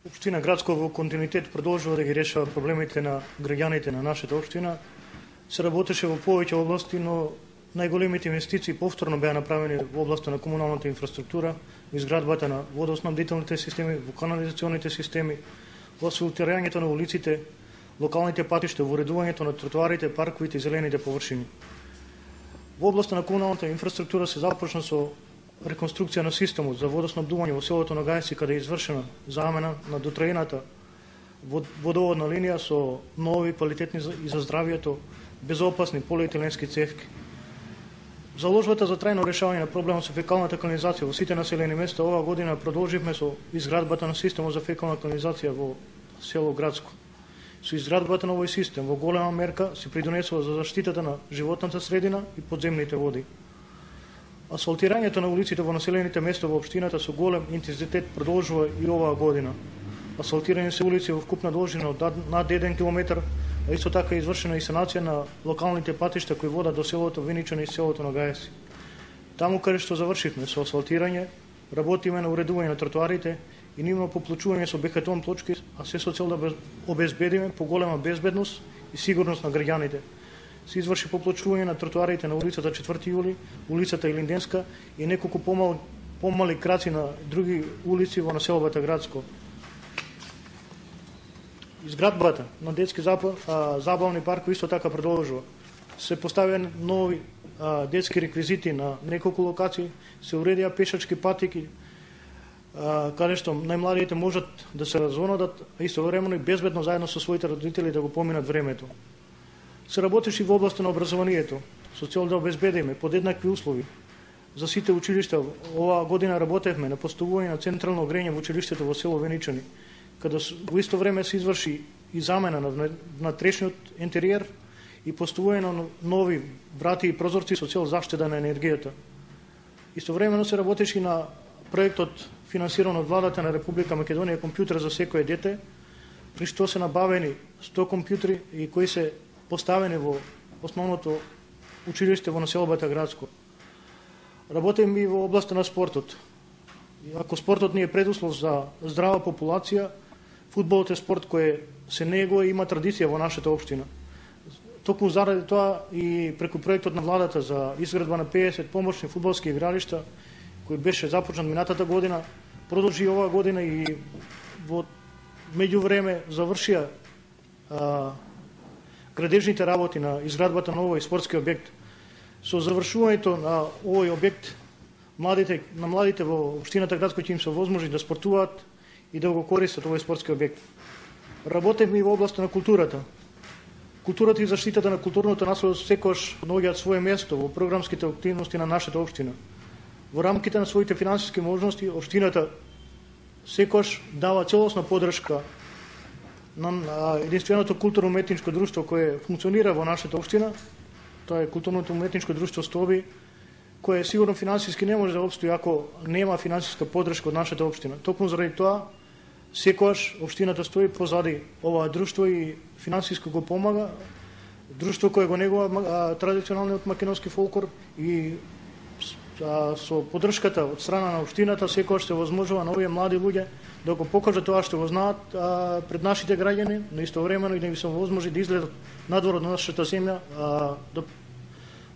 Општина Градско во континуитет продолжува да ги решава проблемите на граѓаните на нашата општина. Се работеше во повеќе области, но најголемите инвестиции повторно беа направени во областа на комуналната инфраструктура, во изградбата на водоснабдителните системи, во канализационните системи, во асфалтирањето на улиците, локалните патишта, во уредувањето на тротоарите, парковите и зелените површини. Во областа на комуналната инфраструктура се започна со реконструкција на системот за водоснабдување во селото Ногајци, каде е извршена замена на дотраената водоводна линија со нови, квалитетни и за здравието, безопасни полиетиленски цевки. Заложбата за трајно решавање на проблемот со фекалната канализација во сите населени места оваа година продолживме со изградбата на системот за фекална канализација во село Градско. Со изградбата на овој систем во голема мерка се придонесува за заштитата на животната средина и подземните води. Асфалтирањето на улиците во населените места во општината со голем интензитет продолжува и оваа година. Асфалтирани се улици во вкупна должина од над 1 километар, а исто така е извршена и санација на локалните патишта кои водат до селото Виничани и селото Ногајци. Таму каде што завршивме со асфалтирање, работиме на уредување на тротоарите и нивно поплочување со бетон точки, а се со цел да обезбедиме поголема безбедност и сигурност на граѓаните. Се изврши поплочување на тротоарите на улицата 4 јули, улицата Илинденска и неколку помали краци на други улици во населбата Градско. Изградбата на детски забавни паркови исто така продолжува. Се поставени нови детски реквизити на неколку локации, се уредија пешачки патики, каде што најмладите можат да се развонадат, а истовремено и безбедно заедно со своите родители да го поминат времето. Се работеше и во областа на образованието, со цел да обезбедиме подеднакви услови за сите училишта. Оваа година работевме на поставување на централно грење во училиштето во село Веничани, каде во исто време се изврши и замена на внатрешниот интериер и поставување на нови врати и прозорци со цел заштита на енергијата. Истовремено се работеше и на проектот финансиран од владата на Република Македонија компјутер за секое дете, при што се набавени 100 компјутери и кои се поставени во основното училиште во населбата Градско. Работиме и во областа на спортот. Ако спортот не е предуслов за здрава популација, фудбалот е спорт кој се негува и има традиција во нашата општина. Токму заради тоа и преку проектот на владата за изградба на 50 помошни фудбалски игралишта, кој беше започнат минатата година, продолжи оваа година и во меѓувреме завршија градежните работи на изградбата на овој спортски објект. Со завршувањето на овој објект, на младите во општината Градско ќе им се возможи да спортуваат и да го користат овој спортски објект. Работевме и во областа на културата. Културата и заштитата на културното наследство секогаш наоѓаат свое место во програмските активности на нашата општина. Во рамките на своите финансиски можности, општината секогаш дава целосна поддршка на единственото културно-уметничко друштво кое функционира во нашата општина. Тоа е културното уметничко друштво Стоби, кое сигурно финансиски не може да опстои ако нема финансиска поддршка од нашата општина. Токму заради тоа, секогаш општината стои позади ова друштво и финансиско го помага. Друштво кое го негува традиционалниот македонски фолклор и со поддршката од страна на општината секогаш се возможува на овие млади луѓе да го покажат тоа што го знаат пред нашите граѓани, но истовремено и да ги се возможи да излезат надвор од нашата земја, да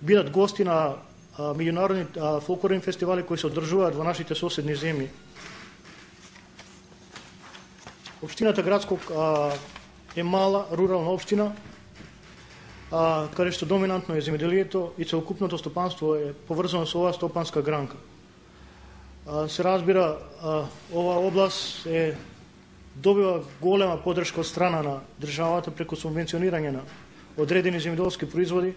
бидат гости на меѓународни фолклорни фестивали кои се одржуваат во нашите соседни земји. Општината Градско е мала рурална општина, каде што доминантно е земјоделието и целокупното стопанство е поврзано со оваа стопанска гранка. Се разбира, оваа област добива голема поддршка од страна на државата преку субвенционирање на одредени земјоделски производи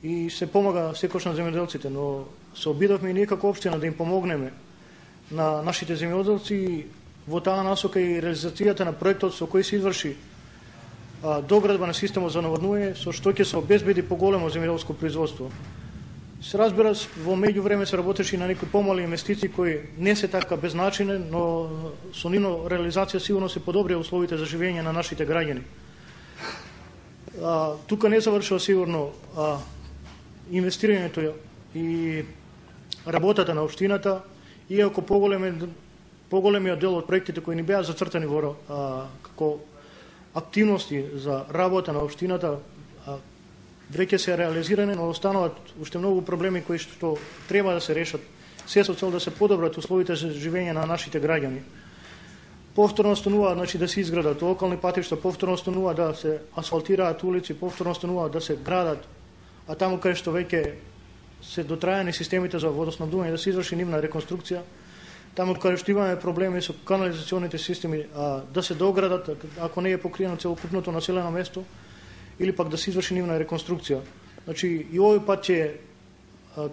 и се помага секојаш на земјоделците, но се обидовме и ние како општина да им помогнеме на нашите земјоделци во таа насока и реализацијата на проектот со кој се изврши доградба на системот за наводнување, со што ќе се обезбеди поголемо земјоделско производство. Се разбира, во меѓувреме се работеше и на некои помали инвестиции кои не се така безначини, но со нивно реализација сигурно се подобрија условите за живење на нашите граѓани. Тука не завршува сигурно инвестирањето и работата на општината, иако поголем е поголемиот дел од проектите кои ни беа зацртани во како активности за работа на општината веќе се реализирани, но остануваат уште многу проблеми кои што треба да се решат, се со цел да се подобрат условите за живење на нашите граѓани. Повторно останува да се изградат локални патишта, повторно останува да се асфалтираат улици, повторно останува да се градат, а таму каде што веќе се дотрајани системите за водоснабдување да се изврши нивна реконструкција, таму каде што имаме проблеми со канализационите системи да се доградат, ако не е покриено целокупното населено место, или пак да се изврши нивна реконструкција. Значи и овој пат ќе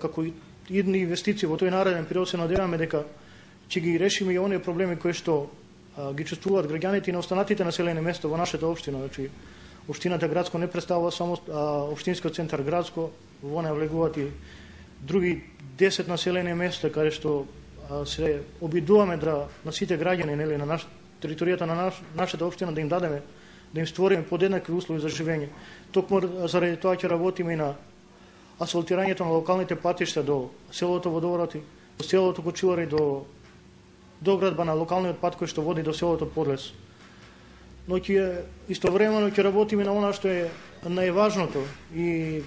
како идни инвестиции во тој нареден период се надеваме дека ќе ги решиме и оние проблеми кои што ги чувствуваат граѓаните и на останатите населени места во нашата општина. Значи општината Градско не представува само општинскиот центар Градско, во неа влегуваат и други 10 населени места каде што се обидуваме на сите граѓани на територијата на нашата општина да им дадеме, да им створиме подеднакви услови за живење. Токму заради тоа ќе работиме и на асфалтирањето на локалните патишта до селото Водоврати, до селото Кочилари, до доградба на локалниот пат кој што води до селото Подлес. Но истовремено ќе работиме на она што е најважното и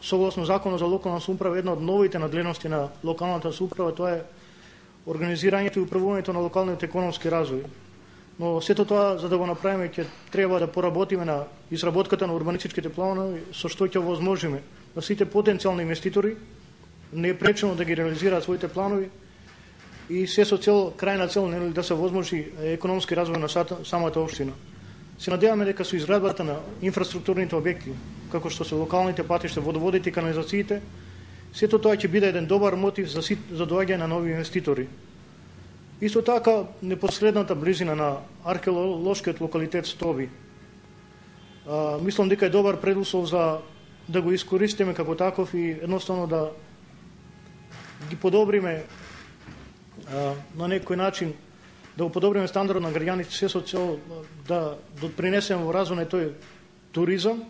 согласно Законот за локална самоуправа, една од новите надледности на локалната самоуправа, тоа е организирањето и управувањето на локалниот економски развој. Но сето тоа, за да го направиме, ќе треба да поработиме на изработката на урбанистичките планови, со што ќе возможиме на сите потенцијални инвеститори непречено да ги реализираат своите планови и се со крајна цел да се возможи економски развој на самата општина. Се надеваме дека со изградбата на инфраструктурните објекти, како што се локалните патишта, водоводите и канализациите, сето тоа ќе биде еден добар мотив за доаѓање на нови инвеститори. Исто така, непосредната близина на археолошкиот локалитет Стоби. Мислам дека е добар предуслов за да го искористиме како таков и едноставно да ги подобриме на некој начин, да го подобриме стандардот на граѓаните, се со цел да допринесеме во развој на тој туризам.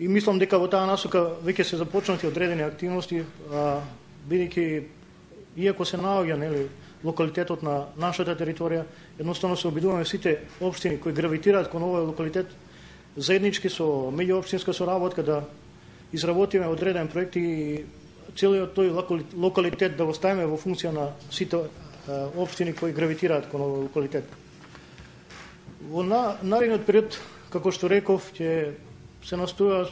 И мислам дека во таа насока веќе се започнати одредени активности, бидејќи иако се наоѓа локалитетот на нашата територија, едноставно се обидуваме сите општини кои гравитираат кон овој локалитет заеднички со меѓуопштинска соработка да изработиме одреден проект и целиот тој локалитет да го ставиме во функција на сите општини кои гравитираат кон овој локалитет. Во наредниот период, како што реков, ќе се настоја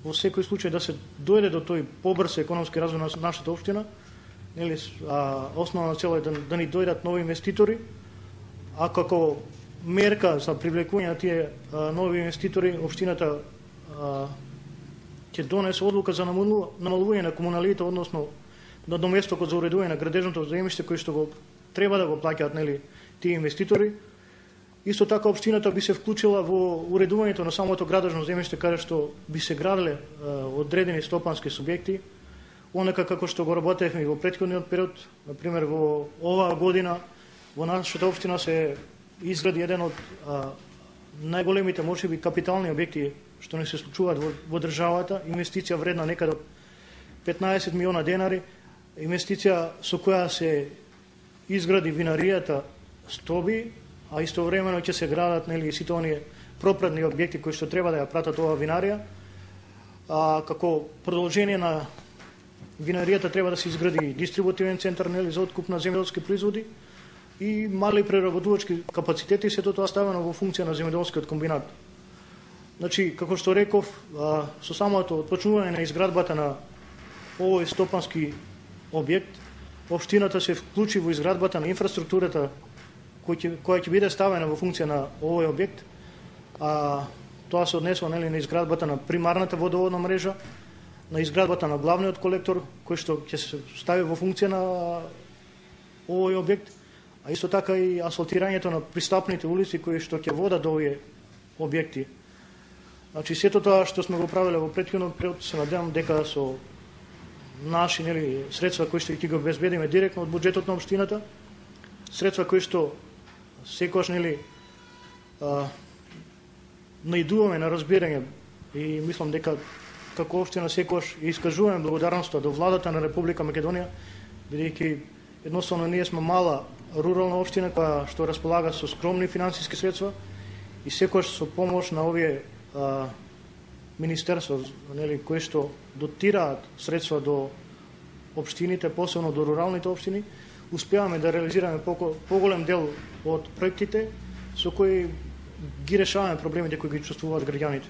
во секој случај да се дојде до тој побрз економски развој на нашата општина. Основна цел е да ни дојдат нови инвеститори, а како мерка за привлекување на тие нови инвеститори, општината ќе донесе одлука за намалување на комуналите, односно на доместокот за уредување на градежното земјиште кој што го треба да го плаќаат тие инвеститори. Исто така општината би се вклучила во уредувањето на самото градежно земјиште каде што би се граделе одредени стопански субјекти, онака како што го работевме и во претходниот период. Например, во оваа година во нашата општина се изгради еден од најголемите можеби капитални објекти што не се случуваат во државата, инвестиција вредна некаде од 15 милиона денари, инвестиција со која се изгради винаријата Стоби, а истовремено ќе се градат сите оние пропратни објекти кои што треба да ја пратат оваа винарија. Како продолжение на винаријата треба да се изгради дистрибутивен центар за откуп на земјоделски производи и мали преработувачки капацитети, сето тоа ставено во функција на земјоделскиот комбинат. Значи, како што реков, со самото отпочнување на изградбата на овој стопански објект, општината се вклучи во изградбата на инфраструктурата која ќе биде ставена во функција на овој објект. Тоа се однесува на изградбата на примарната водоводна мрежа, на изградбата на главниот колектор, кој што ќе се стави во функција на овој објект, а исто така и асфалтирањето на пристапните улици кои што ќе водат до овие објекти. Значи, сето тоа што сме го правеле во претходниот период, се надевам дека со наши средства кои што ќе ги обезбедиме директно од буџетот на општината, средства кои што секогаш наидуваме на разбирање и мислам дека како општина секогаш искажуваме благодарноста до владата на Република Македонија, бидејќи Едноставно ние сме мала рурална општина која што располага со скромни финансиски средства и секогаш со помош на овие министерства, нели, кои што дотираат средства до општините, посебно до руралните општини, успеваме да реализираме поголем дел од проектите со кои ги решаваме проблемите кои ги чувствуваат граѓаните.